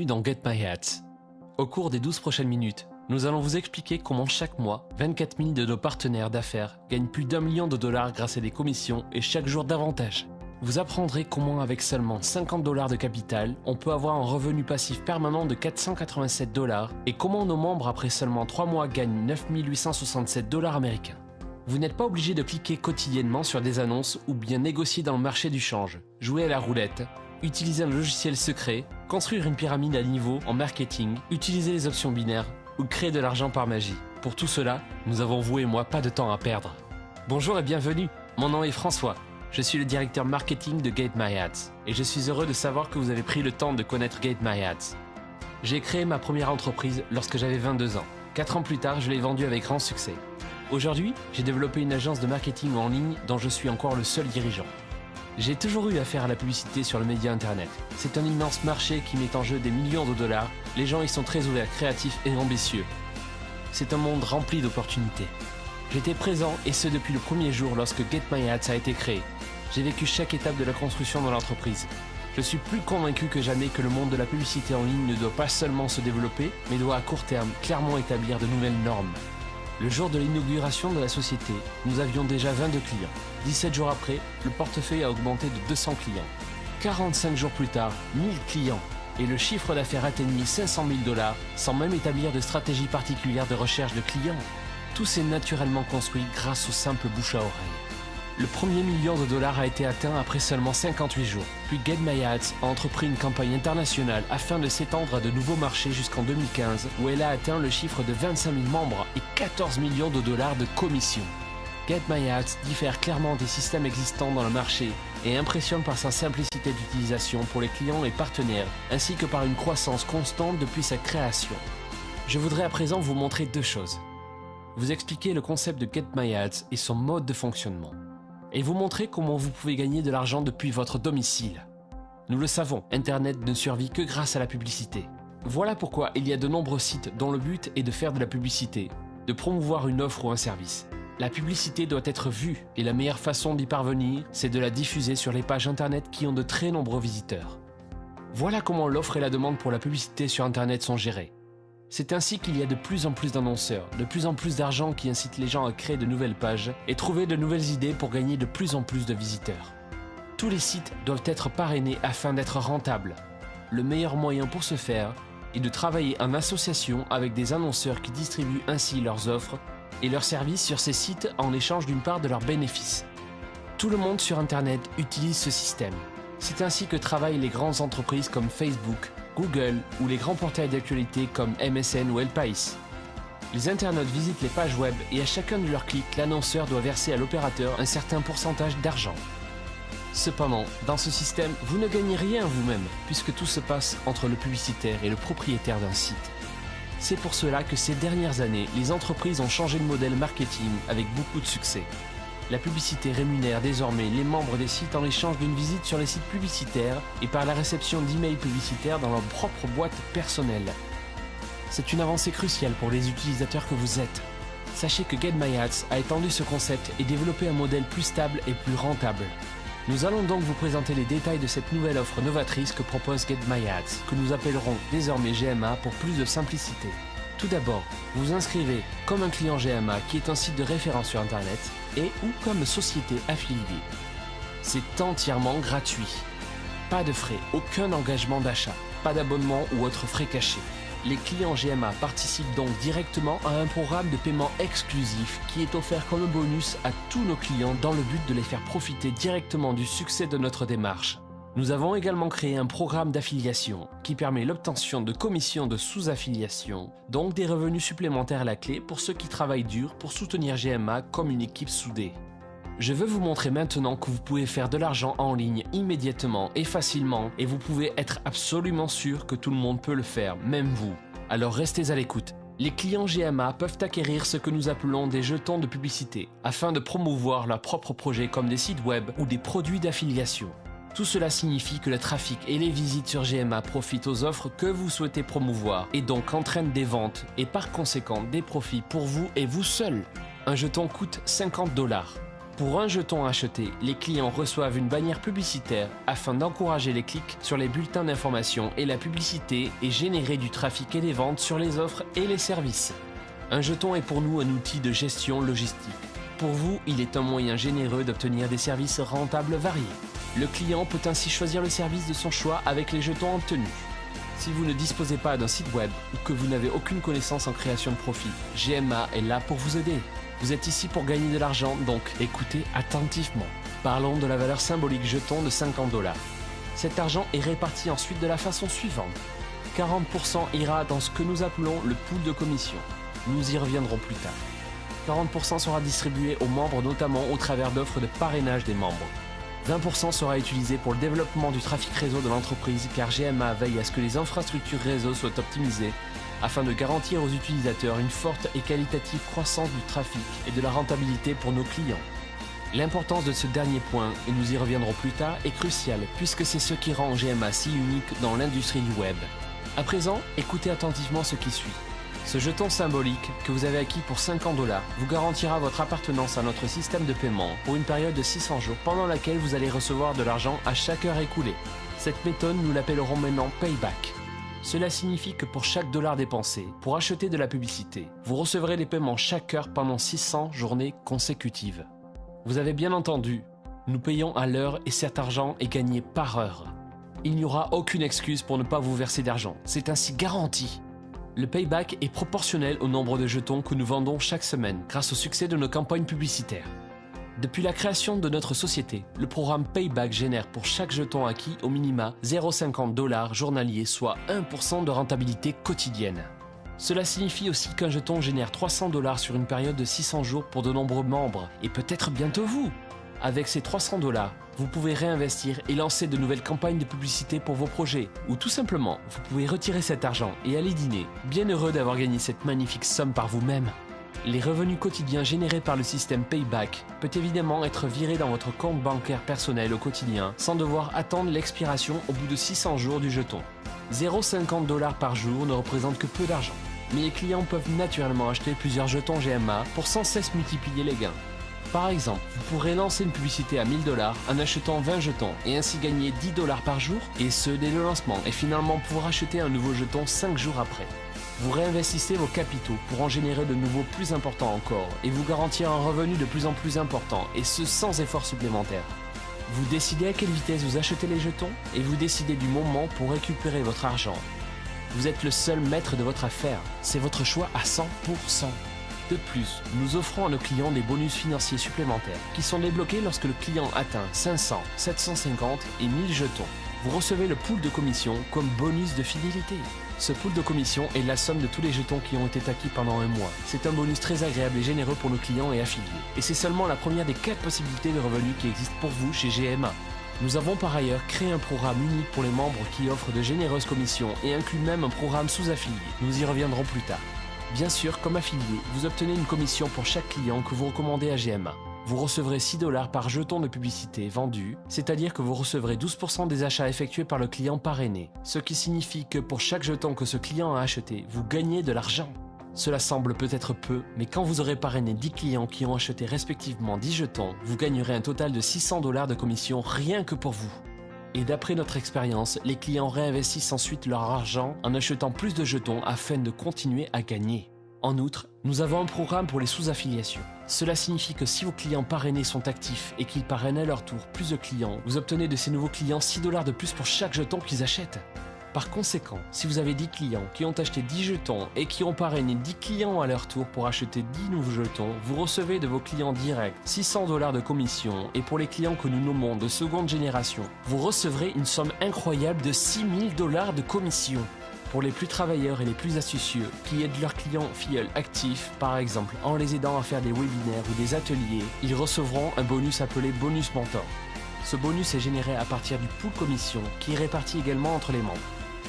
Bienvenue dans Get My Ads. Au cours des 12 prochaines minutes, nous allons vous expliquer comment chaque mois, 24 000 de nos partenaires d'affaires gagnent plus d'1 million de dollars grâce à des commissions et chaque jour davantage. Vous apprendrez comment avec seulement 50 dollars de capital, on peut avoir un revenu passif permanent de 487 dollars et comment nos membres après seulement 3 mois gagnent 9 867 dollars américains. Vous n'êtes pas obligé de cliquer quotidiennement sur des annonces ou bien négocier dans le marché du change, jouer à la roulette, utiliser un logiciel secret, construire une pyramide à niveau en marketing, utiliser les options binaires ou créer de l'argent par magie. Pour tout cela, nous avons vous et moi pas de temps à perdre. Bonjour et bienvenue, mon nom est François. Je suis le directeur marketing de Get My Ads et je suis heureux de savoir que vous avez pris le temps de connaître Get My Ads. J'ai créé ma première entreprise lorsque j'avais 22 ans. 4 ans plus tard, je l'ai vendue avec grand succès. Aujourd'hui, j'ai développé une agence de marketing en ligne dont je suis encore le seul dirigeant. J'ai toujours eu affaire à la publicité sur le média internet. C'est un immense marché qui met en jeu des millions de dollars. Les gens y sont très ouverts, créatifs et ambitieux. C'est un monde rempli d'opportunités. J'étais présent et ce depuis le premier jour lorsque Get My Ads a été créé. J'ai vécu chaque étape de la construction de l'entreprise. Je suis plus convaincu que jamais que le monde de la publicité en ligne ne doit pas seulement se développer, mais doit à court terme clairement établir de nouvelles normes. Le jour de l'inauguration de la société, nous avions déjà 22 clients. 17 jours après, le portefeuille a augmenté de 200 clients. 45 jours plus tard, 1000 clients. Et le chiffre d'affaires atteignit 500 000 dollars sans même établir de stratégie particulière de recherche de clients. Tout s'est naturellement construit grâce au simple bouche à oreille. Le premier million de dollars a été atteint après seulement 58 jours. Puis Get My Ads a entrepris une campagne internationale afin de s'étendre à de nouveaux marchés jusqu'en 2015 où elle a atteint le chiffre de 25 000 membres et 14 millions de dollars de commissions. Get My Ads diffère clairement des systèmes existants dans le marché et impressionne par sa simplicité d'utilisation pour les clients et partenaires ainsi que par une croissance constante depuis sa création. Je voudrais à présent vous montrer deux choses. Vous expliquer le concept de Get My Ads et son mode de fonctionnement. Et vous montrer comment vous pouvez gagner de l'argent depuis votre domicile. Nous le savons, Internet ne survit que grâce à la publicité. Voilà pourquoi il y a de nombreux sites dont le but est de faire de la publicité, de promouvoir une offre ou un service. La publicité doit être vue et la meilleure façon d'y parvenir, c'est de la diffuser sur les pages Internet qui ont de très nombreux visiteurs. Voilà comment l'offre et la demande pour la publicité sur Internet sont gérées. C'est ainsi qu'il y a de plus en plus d'annonceurs, de plus en plus d'argent qui incite les gens à créer de nouvelles pages et trouver de nouvelles idées pour gagner de plus en plus de visiteurs. Tous les sites doivent être parrainés afin d'être rentables. Le meilleur moyen pour ce faire est de travailler en association avec des annonceurs qui distribuent ainsi leurs offres et leurs services sur ces sites en échange d'une part de leurs bénéfices. Tout le monde sur Internet utilise ce système. C'est ainsi que travaillent les grandes entreprises comme Facebook, Google ou les grands portails d'actualité comme MSN ou El País. Les internautes visitent les pages web et à chacun de leurs clics, l'annonceur doit verser à l'opérateur un certain pourcentage d'argent. Cependant, dans ce système, vous ne gagnez rien vous-même puisque tout se passe entre le publicitaire et le propriétaire d'un site. C'est pour cela que ces dernières années, les entreprises ont changé de modèle marketing avec beaucoup de succès. La publicité rémunère désormais les membres des sites en échange d'une visite sur les sites publicitaires et par la réception d'emails publicitaires dans leur propre boîte personnelle. C'est une avancée cruciale pour les utilisateurs que vous êtes. Sachez que Get My Ads a étendu ce concept et développé un modèle plus stable et plus rentable. Nous allons donc vous présenter les détails de cette nouvelle offre novatrice que propose Get My Ads, que nous appellerons désormais GMA pour plus de simplicité. Tout d'abord, vous vous inscrivez comme un client GMA qui est un site de référence sur Internet et ou comme société affiliée. C'est entièrement gratuit. Pas de frais, aucun engagement d'achat, pas d'abonnement ou autres frais cachés. Les clients GMA participent donc directement à un programme de paiement exclusif qui est offert comme bonus à tous nos clients dans le but de les faire profiter directement du succès de notre démarche. Nous avons également créé un programme d'affiliation qui permet l'obtention de commissions de sous-affiliation, donc des revenus supplémentaires à la clé pour ceux qui travaillent dur pour soutenir GMA comme une équipe soudée. Je veux vous montrer maintenant que vous pouvez faire de l'argent en ligne immédiatement et facilement et vous pouvez être absolument sûr que tout le monde peut le faire, même vous. Alors restez à l'écoute. Les clients GMA peuvent acquérir ce que nous appelons des jetons de publicité afin de promouvoir leurs propres projets comme des sites web ou des produits d'affiliation. Tout cela signifie que le trafic et les visites sur GMA profitent aux offres que vous souhaitez promouvoir et donc entraînent des ventes et par conséquent des profits pour vous et vous seul. Un jeton coûte 50 $. Pour un jeton acheté, les clients reçoivent une bannière publicitaire afin d'encourager les clics sur les bulletins d'information et la publicité et générer du trafic et des ventes sur les offres et les services. Un jeton est pour nous un outil de gestion logistique. Pour vous, il est un moyen généreux d'obtenir des services rentables variés. Le client peut ainsi choisir le service de son choix avec les jetons obtenus. Si vous ne disposez pas d'un site web ou que vous n'avez aucune connaissance en création de profil, GMA est là pour vous aider. Vous êtes ici pour gagner de l'argent, donc écoutez attentivement. Parlons de la valeur symbolique jeton de 50 $. Cet argent est réparti ensuite de la façon suivante. 40% ira dans ce que nous appelons le pool de commission. Nous y reviendrons plus tard. 40% sera distribué aux membres, notamment au travers d'offres de parrainage des membres. 20% sera utilisé pour le développement du trafic réseau de l'entreprise, car GMA veille à ce que les infrastructures réseau soient optimisées afin de garantir aux utilisateurs une forte et qualitative croissance du trafic et de la rentabilité pour nos clients. L'importance de ce dernier point, et nous y reviendrons plus tard, est cruciale puisque c'est ce qui rend GMA si unique dans l'industrie du web. À présent, écoutez attentivement ce qui suit. Ce jeton symbolique que vous avez acquis pour 50 $ vous garantira votre appartenance à notre système de paiement pour une période de 600 jours pendant laquelle vous allez recevoir de l'argent à chaque heure écoulée. Cette méthode, nous l'appellerons maintenant Payback. Cela signifie que pour chaque dollar dépensé pour acheter de la publicité, vous recevrez des paiements chaque heure pendant 600 journées consécutives. Vous avez bien entendu, nous payons à l'heure et cet argent est gagné par heure. Il n'y aura aucune excuse pour ne pas vous verser d'argent, c'est ainsi garanti. Le payback est proportionnel au nombre de jetons que nous vendons chaque semaine grâce au succès de nos campagnes publicitaires. Depuis la création de notre société, le programme Payback génère pour chaque jeton acquis au minima 0,50 $ journalier, soit 1% de rentabilité quotidienne. Cela signifie aussi qu'un jeton génère 300 $ sur une période de 600 jours pour de nombreux membres, et peut-être bientôt vous. Avec ces 300 $, vous pouvez réinvestir et lancer de nouvelles campagnes de publicité pour vos projets. Ou tout simplement, vous pouvez retirer cet argent et aller dîner, bien heureux d'avoir gagné cette magnifique somme par vous-même. Les revenus quotidiens générés par le système Payback peut évidemment être viré dans votre compte bancaire personnel au quotidien sans devoir attendre l'expiration au bout de 600 jours du jeton. 0,50 $ par jour ne représente que peu d'argent, mais les clients peuvent naturellement acheter plusieurs jetons GMA pour sans cesse multiplier les gains. Par exemple, vous pourrez lancer une publicité à 1000 $ en achetant 20 jetons et ainsi gagner 10 $ par jour, et ce dès le lancement, et finalement pouvoir acheter un nouveau jeton 5 jours après. Vous réinvestissez vos capitaux pour en générer de nouveaux plus importants encore et vous garantir un revenu de plus en plus important, et ce sans effort supplémentaire. Vous décidez à quelle vitesse vous achetez les jetons et vous décidez du moment pour récupérer votre argent. Vous êtes le seul maître de votre affaire, c'est votre choix à 100%. De plus, nous offrons à nos clients des bonus financiers supplémentaires qui sont débloqués lorsque le client atteint 500, 750 et 1000 jetons. Vous recevez le pool de commission comme bonus de fidélité. Ce pool de commission est la somme de tous les jetons qui ont été acquis pendant un mois. C'est un bonus très agréable et généreux pour nos clients et affiliés. Et c'est seulement la première des 4 possibilités de revenus qui existent pour vous chez GMA. Nous avons par ailleurs créé un programme unique pour les membres qui offre de généreuses commissions et inclut même un programme sous-affilié. Nous y reviendrons plus tard. Bien sûr, comme affilié, vous obtenez une commission pour chaque client que vous recommandez à GMA. Vous recevrez 6 $ par jeton de publicité vendu, c'est-à-dire que vous recevrez 12% des achats effectués par le client parrainé, ce qui signifie que pour chaque jeton que ce client a acheté, vous gagnez de l'argent. Cela semble peut-être peu, mais quand vous aurez parrainé 10 clients qui ont acheté respectivement 10 jetons, vous gagnerez un total de 600 $ de commission rien que pour vous. Et d'après notre expérience, les clients réinvestissent ensuite leur argent en achetant plus de jetons afin de continuer à gagner. En outre, nous avons un programme pour les sous-affiliations. Cela signifie que si vos clients parrainés sont actifs et qu'ils parrainent à leur tour plus de clients, vous obtenez de ces nouveaux clients 6 $ de plus pour chaque jeton qu'ils achètent. Par conséquent, si vous avez 10 clients qui ont acheté 10 jetons et qui ont parrainé 10 clients à leur tour pour acheter 10 nouveaux jetons, vous recevez de vos clients directs 600 $ de commission, et pour les clients que nous nommons de seconde génération, vous recevrez une somme incroyable de 6 000 $ de commission. Pour les plus travailleurs et les plus astucieux, qui aident leurs clients filleuls actifs, par exemple en les aidant à faire des webinaires ou des ateliers, ils recevront un bonus appelé bonus mentor. Ce bonus est généré à partir du pool commission qui est réparti également entre les membres.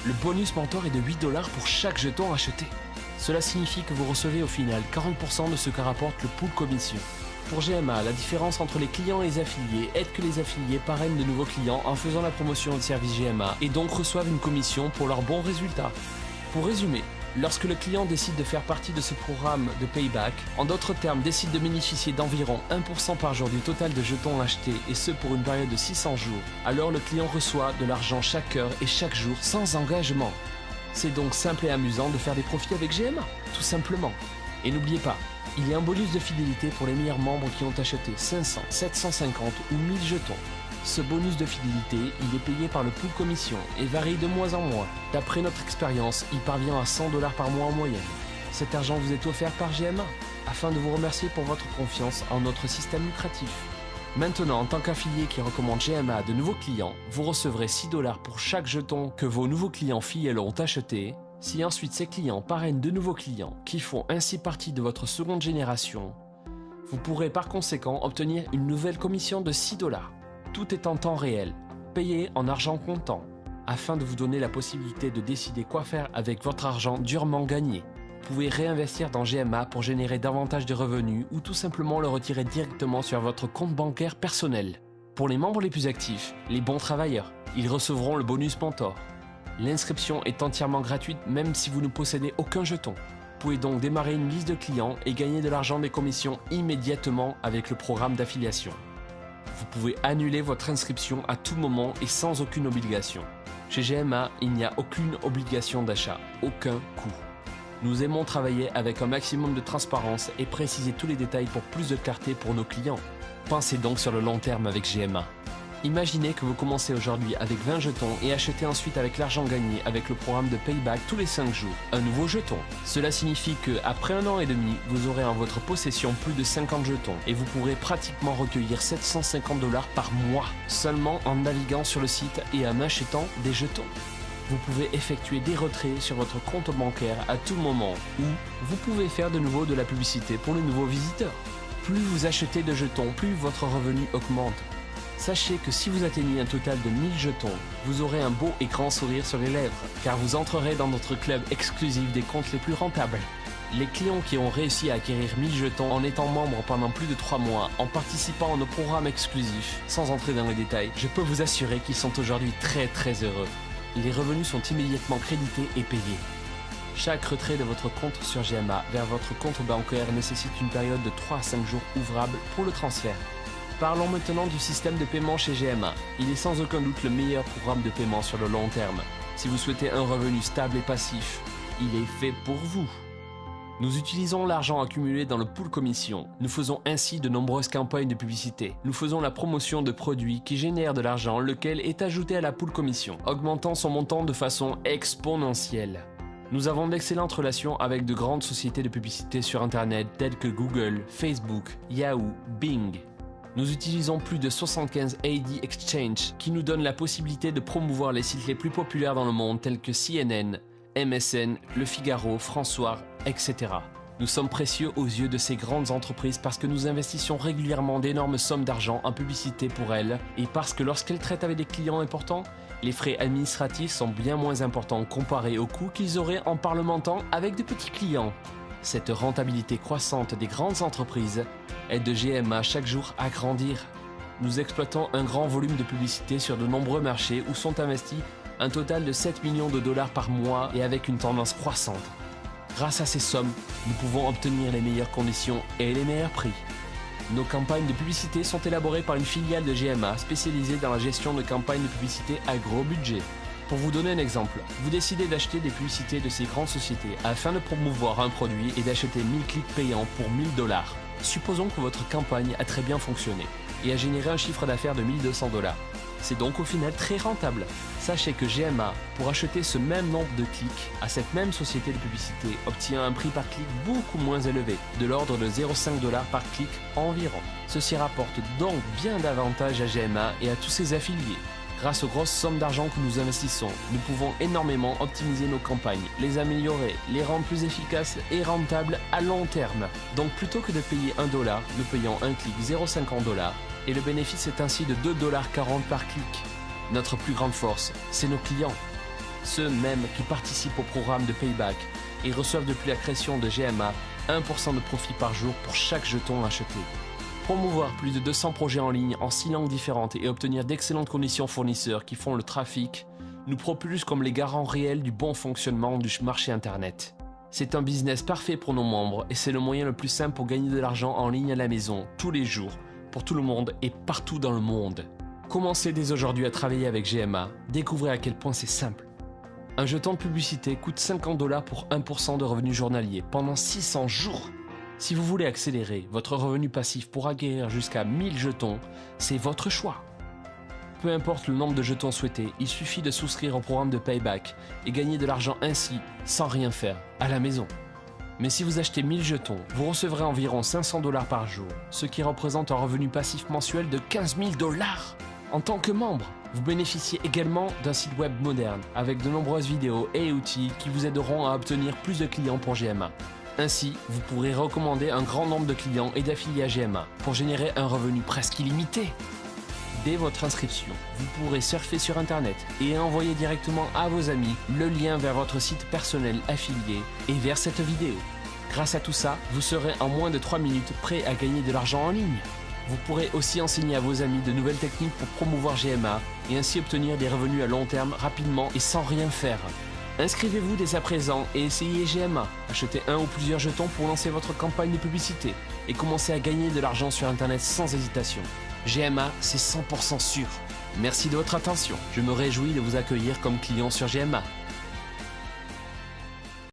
Le bonus mentor est de 8 $ pour chaque jeton acheté. Cela signifie que vous recevez au final 40% de ce que rapporte le pool commission. Pour GMA, la différence entre les clients et les affiliés est que les affiliés parrainent de nouveaux clients en faisant la promotion de service GMA et donc reçoivent une commission pour leurs bons résultats. Pour résumer, Lorsque le client décide de faire partie de ce programme de payback, en d'autres termes décide de bénéficier d'environ 1% par jour du total de jetons achetés et ce pour une période de 600 jours, alors le client reçoit de l'argent chaque heure et chaque jour sans engagement. C'est donc simple et amusant de faire des profits avec GMA, tout simplement. Et n'oubliez pas, il y a un bonus de fidélité pour les meilleurs membres qui ont acheté 500, 750 ou 1000 jetons. Ce bonus de fidélité, il est payé par le pool commission et varie de mois en mois. D'après notre expérience, il parvient à $100 par mois en moyenne. Cet argent vous est offert par GMA, afin de vous remercier pour votre confiance en notre système lucratif. Maintenant, en tant qu'affilié qui recommande GMA à de nouveaux clients, vous recevrez $6 pour chaque jeton que vos nouveaux clients fidèles ont acheté. Si ensuite ces clients parrainent de nouveaux clients qui font ainsi partie de votre seconde génération, vous pourrez par conséquent obtenir une nouvelle commission de $6. Tout est en temps réel, payé en argent comptant, afin de vous donner la possibilité de décider quoi faire avec votre argent durement gagné. Vous pouvez réinvestir dans GMA pour générer davantage de revenus ou tout simplement le retirer directement sur votre compte bancaire personnel. Pour les membres les plus actifs, les bons travailleurs, ils recevront le bonus mentor. L'inscription est entièrement gratuite même si vous ne possédez aucun jeton. Vous pouvez donc démarrer une liste de clients et gagner de l'argent des commissions immédiatement avec le programme d'affiliation. Vous pouvez annuler votre inscription à tout moment et sans aucune obligation. Chez GMA, il n'y a aucune obligation d'achat, aucun coût. Nous aimons travailler avec un maximum de transparence et préciser tous les détails pour plus de clarté pour nos clients. Pensez donc sur le long terme avec GMA. Imaginez que vous commencez aujourd'hui avec 20 jetons et achetez ensuite avec l'argent gagné avec le programme de payback tous les 5 jours, un nouveau jeton. Cela signifie qu'après 1 an et demi, vous aurez en votre possession plus de 50 jetons et vous pourrez pratiquement recueillir $750 par mois seulement en naviguant sur le site et en achetant des jetons. Vous pouvez effectuer des retraits sur votre compte bancaire à tout moment ou vous pouvez faire de nouveau de la publicité pour les nouveaux visiteurs. Plus vous achetez de jetons, plus votre revenu augmente. Sachez que si vous atteignez un total de 1000 jetons, vous aurez un beau et grand sourire sur les lèvres, car vous entrerez dans notre club exclusif des comptes les plus rentables. Les clients qui ont réussi à acquérir 1000 jetons en étant membres pendant plus de 3 mois, en participant à nos programmes exclusifs, sans entrer dans les détails, je peux vous assurer qu'ils sont aujourd'hui très heureux. Les revenus sont immédiatement crédités et payés. Chaque retrait de votre compte sur GMA vers votre compte bancaire nécessite une période de 3 à 5 jours ouvrables pour le transfert. Parlons maintenant du système de paiement chez GMA. Il est sans aucun doute le meilleur programme de paiement sur le long terme. Si vous souhaitez un revenu stable et passif, il est fait pour vous. Nous utilisons l'argent accumulé dans le pool commission. Nous faisons ainsi de nombreuses campagnes de publicité. Nous faisons la promotion de produits qui génèrent de l'argent, lequel est ajouté à la pool commission, augmentant son montant de façon exponentielle. Nous avons d'excellentes relations avec de grandes sociétés de publicité sur Internet telles que Google, Facebook, Yahoo, Bing. Nous utilisons plus de 75 AD Exchange qui nous donnent la possibilité de promouvoir les sites les plus populaires dans le monde tels que CNN, MSN, Le Figaro, François, etc. Nous sommes précieux aux yeux de ces grandes entreprises parce que nous investissons régulièrement d'énormes sommes d'argent en publicité pour elles et parce que lorsqu'elles traitent avec des clients importants, les frais administratifs sont bien moins importants comparés aux coûts qu'ils auraient en parlementant avec de petits clients. Cette rentabilité croissante des grandes entreprises aide GMA chaque jour à grandir. Nous exploitons un grand volume de publicité sur de nombreux marchés où sont investis un total de 7 millions de dollars par mois et avec une tendance croissante. Grâce à ces sommes, nous pouvons obtenir les meilleures conditions et les meilleurs prix. Nos campagnes de publicité sont élaborées par une filiale de GMA spécialisée dans la gestion de campagnes de publicité à gros budget. Pour vous donner un exemple, vous décidez d'acheter des publicités de ces grandes sociétés afin de promouvoir un produit et d'acheter 1000 clics payants pour $1000. Supposons que votre campagne a très bien fonctionné et a généré un chiffre d'affaires de $1200. C'est donc au final très rentable. Sachez que GMA, pour acheter ce même nombre de clics à cette même société de publicité, obtient un prix par clic beaucoup moins élevé, de l'ordre de 0,5 $ par clic environ. Ceci rapporte donc bien davantage à GMA et à tous ses affiliés. Grâce aux grosses sommes d'argent que nous investissons, nous pouvons énormément optimiser nos campagnes, les améliorer, les rendre plus efficaces et rentables à long terme. Donc plutôt que de payer $1, nous payons un clic 0,50 $ et le bénéfice est ainsi de 2,40 $ par clic. Notre plus grande force, c'est nos clients. Ceux mêmes qui participent au programme de payback et reçoivent depuis la création de GMA 1% de profit par jour pour chaque jeton acheté. Promouvoir plus de 200 projets en ligne en 6 langues différentes et obtenir d'excellentes conditions fournisseurs qui font le trafic nous propulse comme les garants réels du bon fonctionnement du marché Internet. c'est un business parfait pour nos membres et c'est le moyen le plus simple pour gagner de l'argent en ligne à la maison, tous les jours, pour tout le monde et partout dans le monde. Commencez dès aujourd'hui à travailler avec GMA, découvrez à quel point c'est simple. Un jeton de publicité coûte 50 $ pour 1% de revenus journaliers pendant 600 jours. Si vous voulez accélérer votre revenu passif pour acquérir jusqu'à 1000 jetons, c'est votre choix. Peu importe le nombre de jetons souhaités, il suffit de souscrire au programme de Payback et gagner de l'argent ainsi, sans rien faire, à la maison. Mais si vous achetez 1000 jetons, vous recevrez environ 500 $ par jour, ce qui représente un revenu passif mensuel de 15 000 $. En tant que membre, vous bénéficiez également d'un site web moderne, avec de nombreuses vidéos et outils qui vous aideront à obtenir plus de clients pour GMA. Ainsi, vous pourrez recommander un grand nombre de clients et d'affiliés à GMA pour générer un revenu presque illimité. Dès votre inscription, vous pourrez surfer sur Internet et envoyer directement à vos amis le lien vers votre site personnel affilié et vers cette vidéo. Grâce à tout ça, vous serez en moins de 3 minutes prêt à gagner de l'argent en ligne. Vous pourrez aussi enseigner à vos amis de nouvelles techniques pour promouvoir GMA et ainsi obtenir des revenus à long terme rapidement et sans rien faire. Inscrivez-vous dès à présent et essayez GMA. Achetez un ou plusieurs jetons pour lancer votre campagne de publicité et commencez à gagner de l'argent sur Internet sans hésitation. GMA, c'est 100% sûr. Merci de votre attention. Je me réjouis de vous accueillir comme client sur GMA.